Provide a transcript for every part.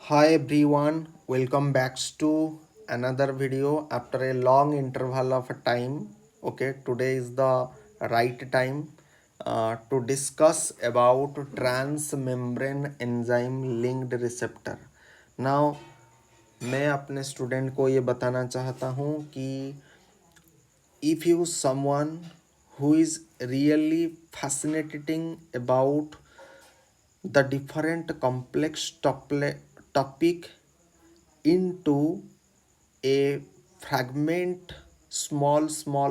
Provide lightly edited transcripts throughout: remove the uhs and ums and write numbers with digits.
Hi everyone, welcome back to another video after a long interval of time. Okay, today is the right time to discuss about transmembrane enzyme linked receptor. Now, मैं अपने student को ये बताना चाहता हूँ कि if you someone who is really fascinating about the different complex topic into a fragment, small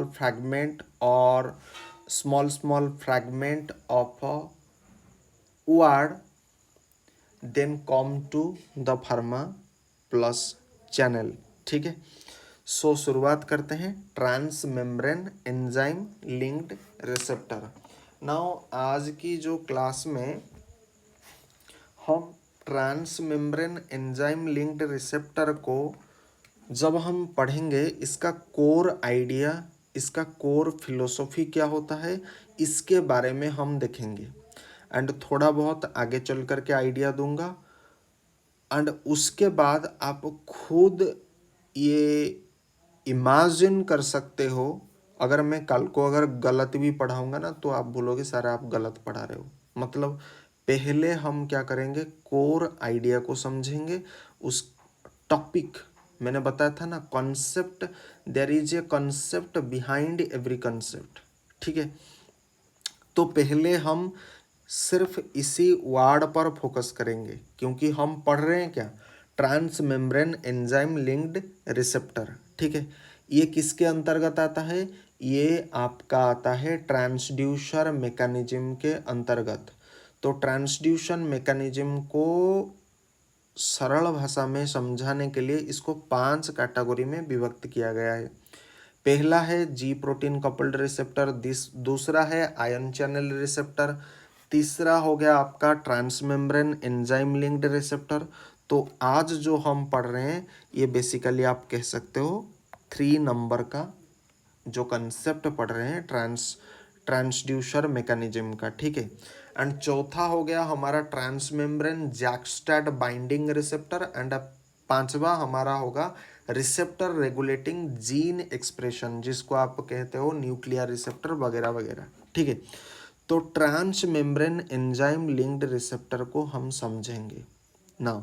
fragment or small fragment of a word, then come to the pharma plus channel. ठीक है, सो शुरुआत करते हैं trans membrane enzyme linked receptor. Now आज की जो class में हम trans membrane enzyme linked receptor को जब हम पढ़ेंगे, इसका कोर आइडिया, इसका कोर फिलोसॉफी क्या होता है, इसके बारे में हम देखेंगे एंड थोड़ा बहुत आगे चल कर के आइडिया दूंगा एंड उसके बाद आप खुद ये इमेजिन कर सकते हो। अगर मैं कल को अगर गलत भी पढ़ाऊंगा ना तो आप बोलोगे सर आप गलत पढ़ा रहे हो। मतलब पहले हम क्या करेंगे, कोर आइडिया को समझेंगे। उस टॉपिक मैंने बताया था ना, concept, there is a concept behind every concept. ठीक है, तो पहले हम सिर्फ इसी वर्ड पर फोकस करेंगे क्योंकि हम पढ़ रहे हैं क्या, trans membrane enzyme linked receptor. ठीक है, ये किसके अंतर्गत आता है, ये आपका आता है ट्रांसड्यूसर मैकेनिज्म के अंतर्गत। तो ट्रांसड्यूशन मैकेनिज्म को सरल भाषा में समझाने के लिए इसको 5 कैटेगरी में विभक्त किया गया है। पहला है जी प्रोटीन कपल्ड रिसेप्टर, दूसरा है आयन चैनल रिसेप्टर, तीसरा हो गया आपका ट्रांसमेम्ब्रेन एंजाइम लिंक्ड रिसेप्टर। तो आज जो हम पढ़ रहे हैं ये बेसिकली आप कह सकते हो 3 नंबर का जो कंसेप्ट पढ़ रहे हैं ट्रांसड्यूसर मैकेनिज्म का। ठीक है, एंड चौथा हो गया हमारा ट्रांसमेम्ब्रेन जैक्स्टेड बाइंडिंग रिसेप्टर एंड पांचवा हमारा होगा रिसेप्टर रेगुलेटिंग जीन एक्सप्रेशन, जिसको आप कहते हो न्यूक्लियर रिसेप्टर वगैरह वगैरह। ठीक है, तो trans membrane enzyme linked receptor को हम समझेंगे ना।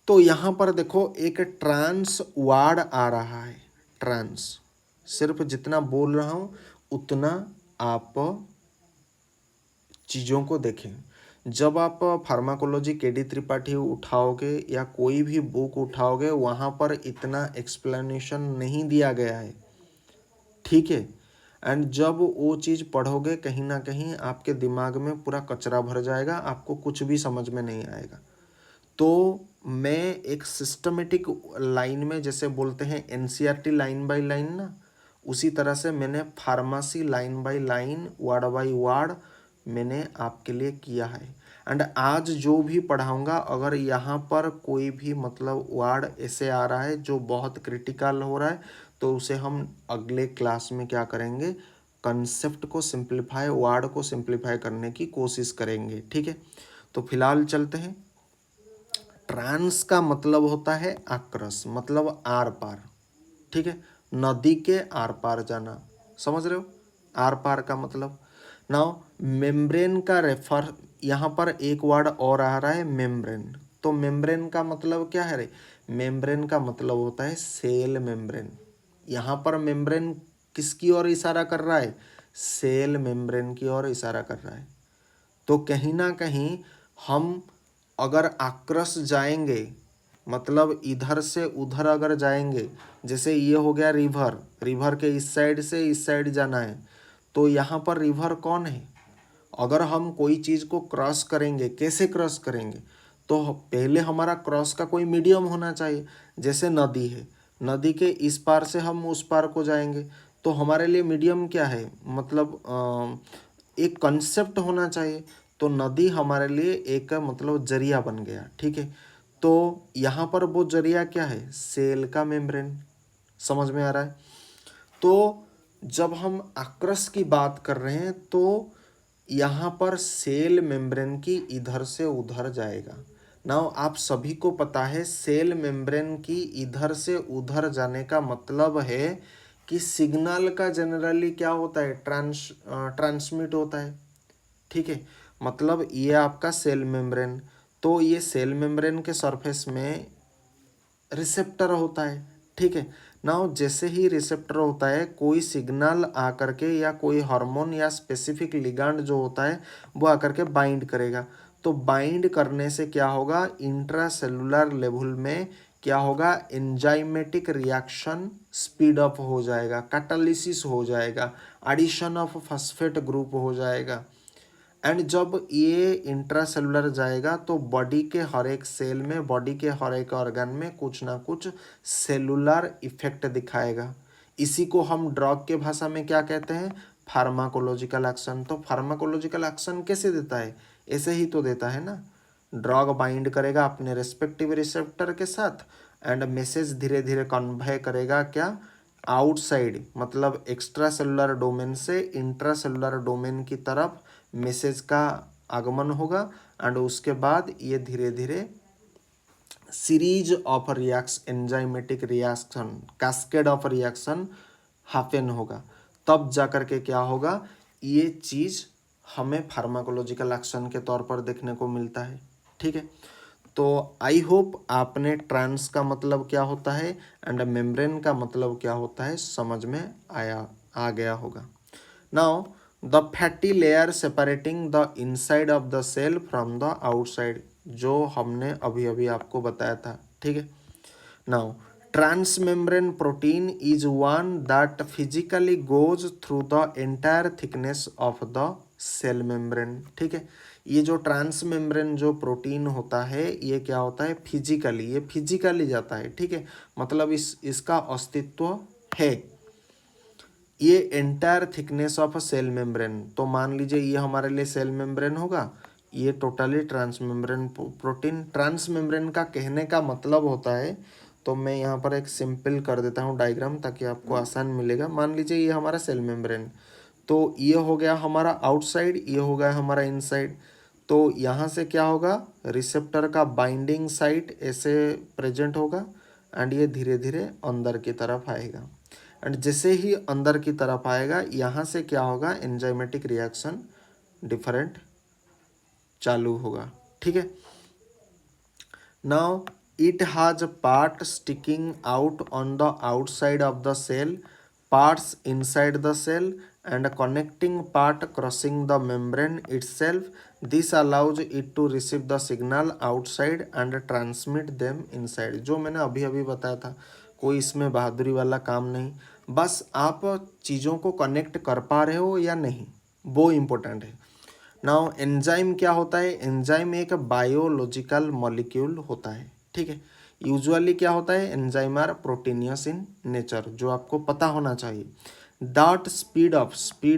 तो यहाँ पर देखो एक ट्रांस वर्ड आ रहा है, ट्रांस, सिर्फ जितना बोल रहा हूँ उतना आप चीज़ों को देखें। जब आप फार्माकोलॉजी केडी त्रिपाठी उठाओगे या कोई भी बुक उठाओगे वहाँ पर इतना एक्सप्लेनेशन नहीं दिया गया है। ठीक है, एंड जब वो चीज़ पढ़ोगे कहीं ना कहीं आपके दिमाग में पूरा कचरा भर जाएगा, आपको कुछ भी समझ में नहीं आएगा। तो मैं एक सिस्टमेटिक लाइन में, जैसे बोलते हैं एनसीईआरटी लाइन बाय लाइन ना, उसी तरह से मैंने pharmacy line by line word by word मैंने आपके लिए किया है। एंड आज जो भी पढ़ाऊंगा अगर यहाँ पर कोई भी मतलब वर्ड ऐसे आ रहा है जो बहुत क्रिटिकल हो रहा है तो उसे हम अगले क्लास में क्या करेंगे, कंसेप्ट को सिंप्लीफाई, वर्ड को सिंप्लीफाई करने की कोशिश करेंगे। ठीक है, तो फिलहाल चलते हैं। ट्रांस का मतलब होता है आक्रस, मतलब आर पार। ठीक है, नदी के आर पार जाना, समझ रहे हो, आर पार का मतलब। नाउ मेम्ब्रेन का रेफर, यहाँ पर एक वर्ड और आ रहा है मेम्ब्रेन। तो मेम्ब्रेन का मतलब क्या है रे, मेम्ब्रेन का मतलब होता है सेल मेम्ब्रेन। यहाँ पर मेम्ब्रेन किसकी ओर इशारा कर रहा है, सेल मेम्ब्रेन की ओर इशारा कर रहा है। तो कहीं ना कहीं हम अगर आक्रस जाएंगे, मतलब इधर से उधर अगर जाएंगे, जैसे ये हो गया रिवर, रिवर के इस साइड से इस साइड जाना है, तो यहाँ पर रिवर कौन है। अगर हम कोई चीज़ को क्रॉस करेंगे, कैसे क्रॉस करेंगे, तो पहले हमारा क्रॉस का कोई मीडियम होना चाहिए। जैसे नदी है, नदी के इस पार से हम उस पार को जाएंगे तो हमारे लिए मीडियम क्या है, मतलब एक कंसेप्ट होना चाहिए। तो नदी हमारे लिए एक मतलब जरिया बन गया। ठीक है, तो यहाँ पर वो जरिया क्या है, सेल का मेम्ब्रेन। समझ में आ रहा है। तो जब हम आक्रस की बात कर रहे हैं तो यहाँ पर सेल मेम्ब्रेन की इधर से उधर जाएगा। नाउ आप सभी को पता है सेल मेम्ब्रेन की इधर से उधर जाने का मतलब है कि सिग्नल का जनरली क्या होता है, ट्रांसमिट होता है। ठीक है, मतलब ये आपका सेल मेम्ब्रेन, तो ये सेल मेम्ब्रेन के सरफेस में रिसेप्टर होता है। ठीक है, नाउ जैसे ही रिसेप्टर होता है कोई सिग्नल आकर के या कोई हार्मोन या स्पेसिफिक लिगांड जो होता है वो आकर के बाइंड करेगा। तो बाइंड करने से क्या होगा, इंट्रा सेलुलर लेवल में क्या होगा, एंजाइमेटिक रिएक्शन स्पीड अप हो जाएगा, कैटालिसिस हो जाएगा, एडिशन ऑफ फॉस्फेट ग्रुप हो जाएगा। एंड जब ये इंट्रासेलुलर जाएगा तो बॉडी के हर एक सेल में, बॉडी के हर एक ऑर्गन में कुछ ना कुछ सेलुलर इफेक्ट दिखाएगा। इसी को हम ड्रग के भाषा में क्या कहते हैं, फार्माकोलॉजिकल एक्शन। तो फार्माकोलॉजिकल एक्शन कैसे देता है, ऐसे ही तो देता है ना। ड्रग बाइंड करेगा अपने रेस्पेक्टिव रिसेप्टर के साथ एंड मैसेज धीरे धीरे कन्वे करेगा क्या, आउटसाइड, मतलब एक्स्ट्रा सेलुलर डोमेन से इंट्रा सेलुलर डोमेन की तरफ मैसेज का आगमन होगा एंड उसके बाद ये धीरे धीरे series of reaction, enzymatic reaction, cascade of reaction happen होगा। तब जाकर के क्या होगा, ये चीज़ हमें फार्माकोलॉजिकल एक्शन के तौर पर देखने को मिलता है। ठीक है, तो आई होप आपने ट्रांस का मतलब क्या होता है एंड मेम्ब्रेन का मतलब क्या होता है समझ में आ गया होगा। Now the fatty layer separating the inside of the cell from the outside, जो हमने अभी अभी आपको बताया था। ठीक है, now transmembrane protein is one that physically goes through the entire thickness of the cell membrane. ठीक है, ये जो ट्रांसमेम्ब्रेन जो प्रोटीन होता है ये क्या होता है, फिजिकली, ये फिजिकली जाता है। ठीक है, मतलब इसका अस्तित्व है, ये entire thickness of a cell membrane. तो मान लीजिए ये हमारे लिए सेल मेम्ब्रेन होगा, ये टोटली ट्रांसमेम्ब्रेन प्रोटीन। ट्रांसमेम्ब्रेन का कहने का मतलब होता है, तो मैं यहाँ पर एक सिंपल कर देता हूँ डायग्राम ताकि आपको आसान मिलेगा। मान लीजिए ये हमारा सेल मेम्ब्रेन, तो ये हो गया हमारा आउटसाइड, ये हो गया हमारा इनसाइड। तो यहाँ से क्या होगा, रिसेप्टर का बाइंडिंग साइट ऐसे प्रेजेंट होगा एंड ये धीरे धीरे अंदर की तरफ आएगा एंड जैसे ही अंदर की तरफ आएगा यहाँ से क्या होगा, एंजाइमेटिक रिएक्शन डिफरेंट चालू होगा। ठीक है, now it has part sticking out on the outside of the cell, parts inside the cell and connecting part crossing the membrane itself. This allows it to receive the signal outside and transmit them inside. जो मैंने अभी अभी बताया था, कोई इसमें बहादुरी वाला काम नहीं, बस आप चीज़ों को कनेक्ट कर पा रहे हो या नहीं, वो इम्पोर्टेंट है। नाउ एंजाइम क्या होता है, एंजाइम एक बायोलॉजिकल मॉलिक्यूल होता है। ठीक है, यूजुअली क्या होता है, enzyme are proteinaceous in nature, जो आपको पता होना चाहिए। दैट स्पीड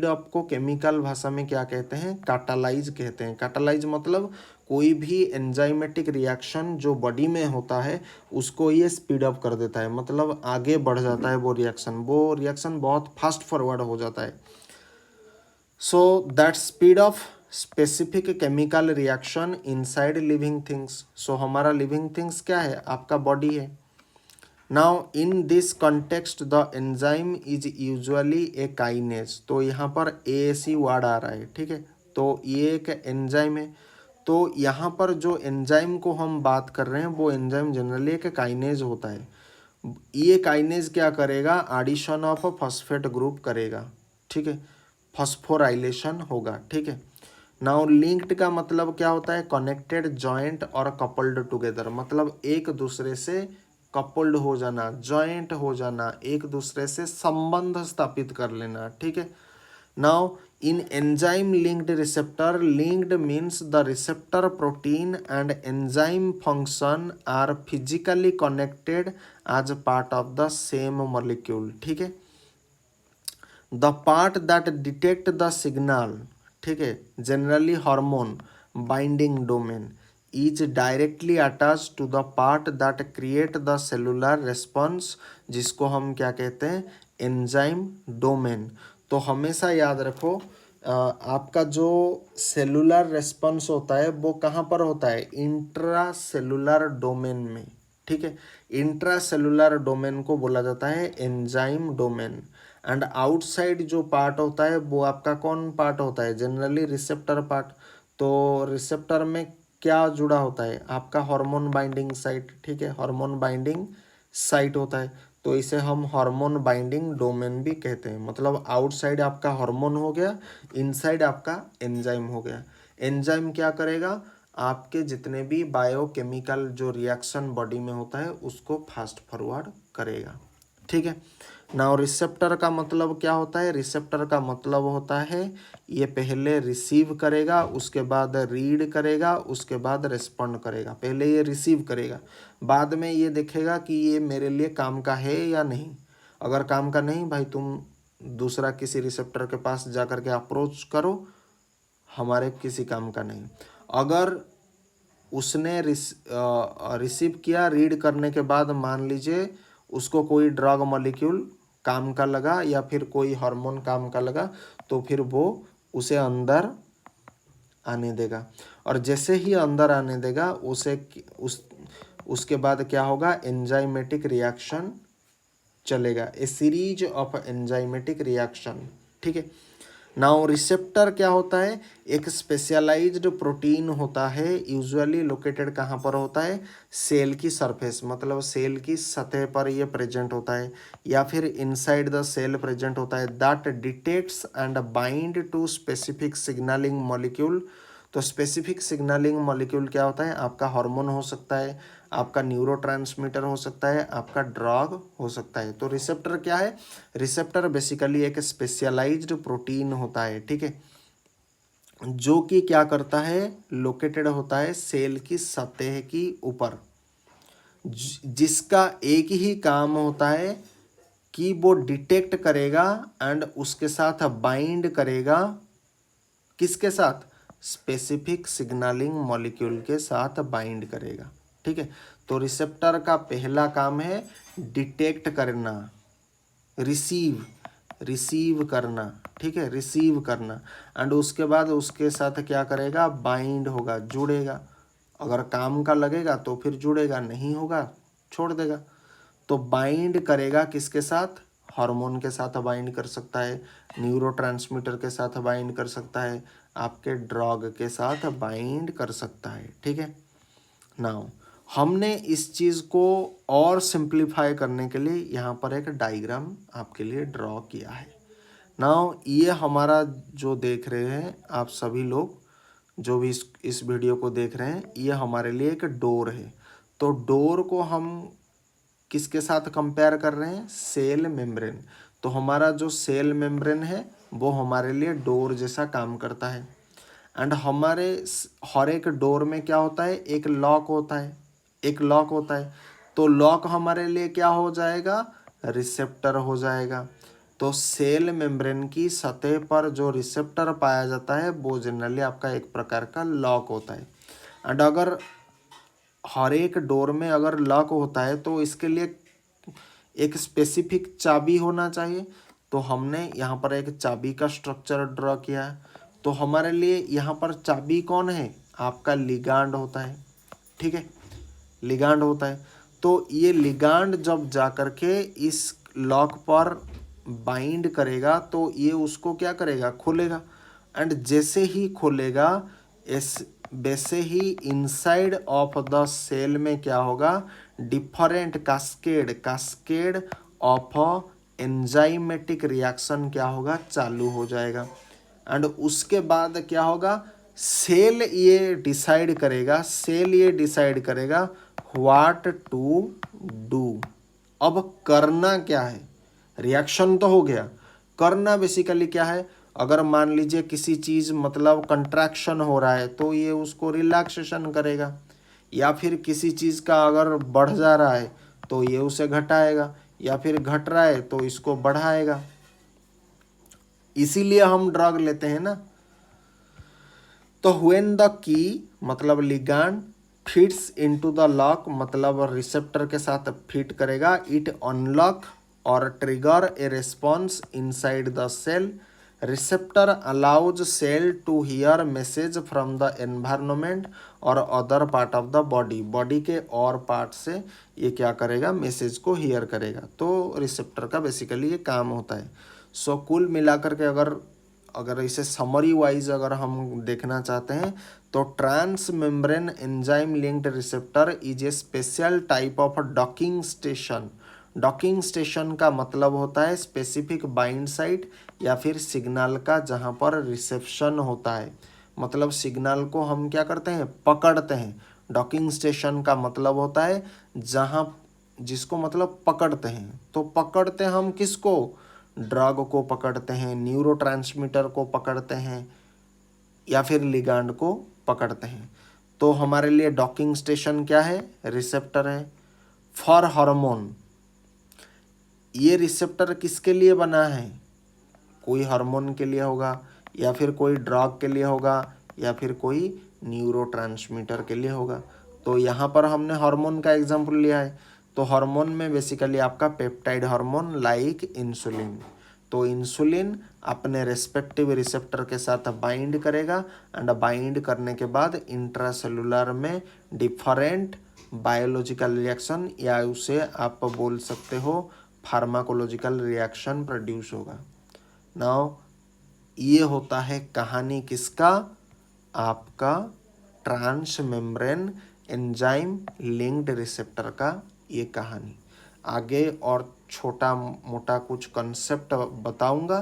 अप को केमिकल भाषा में क्या कहते हैं, कैटालाइज कहते हैं। कैटालाइज मतलब कोई भी एंजाइमेटिक रिएक्शन जो बॉडी में होता है उसको ये स्पीड अप कर देता है, मतलब आगे बढ़ जाता है वो रिएक्शन बहुत फास्ट फॉरवर्ड हो जाता है। So that speed of specific chemical reaction inside living things. So हमारा लिविंग थिंग्स क्या है, आपका बॉडी है। Now in this context the enzyme is usually a kinase. तो यहाँ पर AAC वर्ड आ रहा है। ठीक है, तो ये एक एंजाइम है। तो यहाँ पर जो एंजाइम को हम बात कर रहे हैं वो एंजाइम जनरली एक काइनेज होता है। ये काइनेज क्या करेगा, एडिशन ऑफ फॉस्फेट ग्रुप करेगा। ठीक है, फॉस्फोराइलेशन होगा। ठीक है, नाउ लिंक्ड का मतलब क्या होता है, कनेक्टेड, जॉइंट और कपल्ड टुगेदर, मतलब एक दूसरे से कपल्ड हो जाना, जॉइंट हो जाना, एक दूसरे से संबंध स्थापित कर लेना। ठीक है, now in enzyme linked receptor, linked means the receptor protein and enzyme function are physically connected as part of the same molecule. ठीक है, the part that detect the signal, ठीक है, generally hormone binding domain, is directly attach to the part that create the cellular response, जिसको हम क्या कहते हैं, enzyme domain. तो हमेशा याद रखो आपका जो सेलुलर रेस्पॉन्स होता है वो कहाँ पर होता है, इंट्रा सेलुलर डोमेन में, ठीक है। इंट्रा सेलुलर डोमेन को बोला जाता है एंजाइम डोमेन। एंड आउटसाइड जो पार्ट होता है वो आपका कौन पार्ट होता है, जनरली रिसेप्टर पार्ट। तो रिसेप्टर में क्या जुड़ा होता है, आपका हार्मोन बाइंडिंग साइट, ठीक है, हार्मोन बाइंडिंग साइट होता है। तो इसे हम हार्मोन बाइंडिंग डोमेन भी कहते हैं। मतलब आउटसाइड आपका हार्मोन हो गया, इनसाइड आपका एंजाइम हो गया। एंजाइम क्या करेगा, आपके जितने भी बायोकेमिकल जो रिएक्शन बॉडी में होता है उसको फास्ट फॉरवर्ड करेगा, ठीक है। नाउ रिसेप्टर का मतलब क्या होता है, रिसेप्टर का मतलब होता है ये पहले रिसीव करेगा, उसके बाद रीड करेगा, उसके बाद रिस्पॉन्ड करेगा। पहले ये रिसीव करेगा, बाद में ये देखेगा कि ये मेरे लिए काम का है या नहीं। अगर काम का नहीं, भाई तुम दूसरा किसी रिसेप्टर के पास जा कर के अप्रोच करो, हमारे किसी काम का नहीं। अगर उसने रिसीव किया, रीड करने के बाद मान लीजिए उसको कोई ड्रग मॉलिक्यूल काम का लगा या फिर कोई हार्मोन काम का लगा, तो फिर वो उसे अंदर आने देगा। और जैसे ही अंदर आने देगा उसके बाद क्या होगा, एंजाइमेटिक रिएक्शन चलेगा, ए सीरीज ऑफ एंजाइमेटिक रिएक्शन, ठीक है। नाउ रिसेप्टर क्या होता है, एक स्पेशलाइज्ड प्रोटीन होता है, यूजुअली लोकेटेड कहाँ पर होता है, सेल की सरफेस, मतलब सेल की सतह पर ये प्रेजेंट होता है, या फिर इनसाइड द सेल प्रेजेंट होता है, that detects and bind to specific signalling molecule. तो स्पेसिफिक सिग्नलिंग मॉलिक्यूल क्या होता है, आपका हार्मोन हो सकता है, आपका न्यूरोट्रांसमीटर हो सकता है, आपका ड्रग हो सकता है। तो रिसेप्टर क्या है, रिसेप्टर बेसिकली एक स्पेशलाइज्ड प्रोटीन होता है, ठीक है, जो कि क्या करता है, लोकेटेड होता है सेल की सतह की ऊपर, जिसका एक ही काम होता है कि वो डिटेक्ट करेगा एंड उसके साथ बाइंड करेगा, किसके साथ, स्पेसिफिक सिग्नलिंग मॉलिक्यूल के साथ बाइंड करेगा, ठीक है। तो रिसेप्टर का पहला काम है डिटेक्ट करना, रिसीव करना, ठीक है, रिसीव करना। एंड उसके बाद उसके साथ क्या करेगा, बाइंड होगा, जुड़ेगा। अगर काम का लगेगा तो फिर जुड़ेगा, नहीं होगा छोड़ देगा। तो बाइंड करेगा किसके साथ, हार्मोन के साथ बाइंड कर सकता है, न्यूरोट्रांसमीटर के साथ बाइंड कर सकता है, आपके ड्रग के साथ बाइंड कर सकता है, ठीक है। नाउ हमने इस चीज़ को और सिंप्लीफाई करने के लिए यहाँ पर एक डायग्राम आपके लिए ड्रॉ किया है। नाउ ये हमारा जो देख रहे हैं आप सभी लोग जो भी इस वीडियो को देख रहे हैं, ये हमारे लिए एक डोर है। तो डोर को हम किसके साथ कंपेयर कर रहे हैं, सेल मेम्ब्रेन। तो हमारा जो सेल मेम्ब्रेन है वो हमारे लिए डोर जैसा काम करता है। एंड हमारे हर एक डोर में क्या होता है, एक लॉक होता है, एक लॉक होता है। तो लॉक हमारे लिए क्या हो जाएगा, रिसेप्टर हो जाएगा। तो सेल मेम्ब्रेन की सतह पर जो रिसेप्टर पाया जाता है वो जनरली आपका एक प्रकार का लॉक होता है। एंड अगर हर एक डोर में अगर लॉक होता है तो इसके लिए एक स्पेसिफिक चाबी होना चाहिए। तो हमने यहाँ पर एक चाबी का स्ट्रक्चर ड्रॉ किया है। तो हमारे लिए यहाँ पर चाबी कौन है, आपका लिगांड होता है, ठीक है, लिगांड होता है। तो ये लिगांड जब जा कर के इस लॉक पर बाइंड करेगा तो ये उसको क्या करेगा, खोलेगा। एंड जैसे ही खोलेगा इस वैसे ही इनसाइड ऑफ द सेल में क्या होगा, different cascade of enzymatic reaction क्या होगा, चालू हो जाएगा। एंड उसके बाद क्या होगा, सेल ये डिसाइड करेगा व्हाट टू डू। अब करना क्या है, रिएक्शन तो हो गया, करना बेसिकली क्या है, अगर मान लीजिए किसी चीज़ मतलब कंट्रैक्शन हो रहा है तो ये उसको रिलैक्सेशन करेगा, या फिर किसी चीज़ का अगर बढ़ जा रहा है तो ये उसे घटाएगा, या फिर घट रहा है तो इसको बढ़ाएगा। इसीलिए हम ड्रग लेते हैं ना। तो व्हेन द की मतलब ligand fits into the lock, मतलब रिसेप्टर के साथ फिट करेगा, इट अनलॉक और trigger a response inside the cell. Receptor allows cell to hear message from the environment और other part of the body, body के और पार्ट से ये क्या करेगा, मैसेज को हियर करेगा। तो रिसेप्टर का बेसिकली ये काम होता है। सो कुल मिलाकर के अगर इसे समरी वाइज अगर हम देखना चाहते हैं तो trans membrane enzyme linked receptor is a special type of docking station. Docking station का मतलब होता है स्पेसिफिक बाइंड साइट या फिर सिग्नल का जहाँ पर रिसेप्शन होता है, मतलब सिग्नल को हम क्या करते हैं, पकड़ते हैं। डॉकिंग स्टेशन का मतलब होता है जहाँ, जिसको मतलब पकड़ते हैं। तो पकड़ते हम किसको, ड्रग को पकड़ते हैं, न्यूरोट्रांसमीटर को पकड़ते हैं या फिर लिगांड को पकड़ते हैं। तो हमारे लिए डॉकिंग स्टेशन क्या है, रिसेप्टर है। फॉर हार्मोन, ये रिसेप्टर किसके लिए बना है, कोई हार्मोन के लिए होगा या फिर कोई ड्रग के लिए होगा या फिर कोई न्यूरोट्रांसमीटर के लिए होगा। तो यहाँ पर हमने हार्मोन का एग्जांपल लिया है। तो हार्मोन में बेसिकली आपका पेप्टाइड हार्मोन लाइक इंसुलिन। तो इंसुलिन अपने रेस्पेक्टिव रिसेप्टर के साथ बाइंड करेगा एंड बाइंड करने के बाद इंट्रासेलुलर में डिफरेंट बायोलॉजिकल रिएक्शन या उसे आप बोल सकते हो फार्माकोलॉजिकल रिएक्शन प्रोड्यूस होगा। नाउ ये होता है कहानी किसका, आपका trans membrane enzyme linked receptor का ये कहानी। आगे और छोटा मोटा कुछ कंसेप्ट बताऊंगा,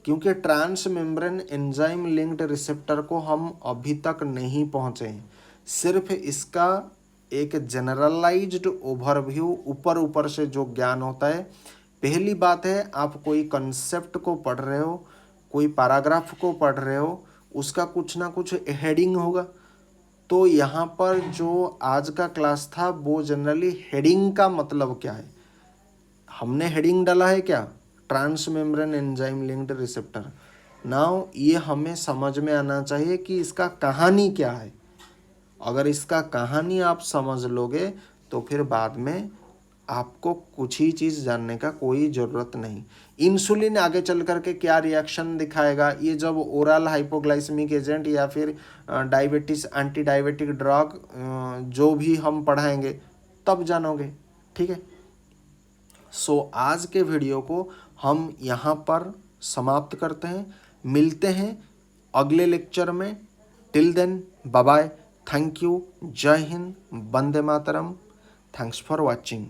क्योंकि trans membrane enzyme linked receptor को हम अभी तक नहीं पहुंचे हैं। सिर्फ इसका एक जनरलाइज्ड ओवरव्यू ऊपर ऊपर से जो ज्ञान होता है। पहली बात है, आप कोई कंसेप्ट को पढ़ रहे हो, कोई पैराग्राफ को पढ़ रहे हो, उसका कुछ ना कुछ हेडिंग होगा। तो यहाँ पर जो आज का क्लास था वो जनरली हेडिंग का मतलब क्या है, हमने हेडिंग डाला है क्या, trans membrane enzyme linked receptor. Now ये हमें समझ में आना चाहिए कि इसका कहानी क्या है। अगर इसका कहानी आप समझ लोगे तो फिर बाद में आपको कुछ ही चीज़ जानने का कोई ज़रूरत नहीं। इंसुलिन आगे चल करके क्या रिएक्शन दिखाएगा, ये जब ओरल हाइपोग्लाइसेमिक एजेंट या फिर डायबिटीज़ एंटी डायबिटिक ड्रग जो भी हम पढ़ाएंगे तब जानोगे, ठीक है। सो आज के वीडियो को हम यहाँ पर समाप्त करते हैं, मिलते हैं अगले लेक्चर में। Till then bye bye, thank you, जय हिंद, वंदे मातरम, थैंक्स फॉर वॉचिंग।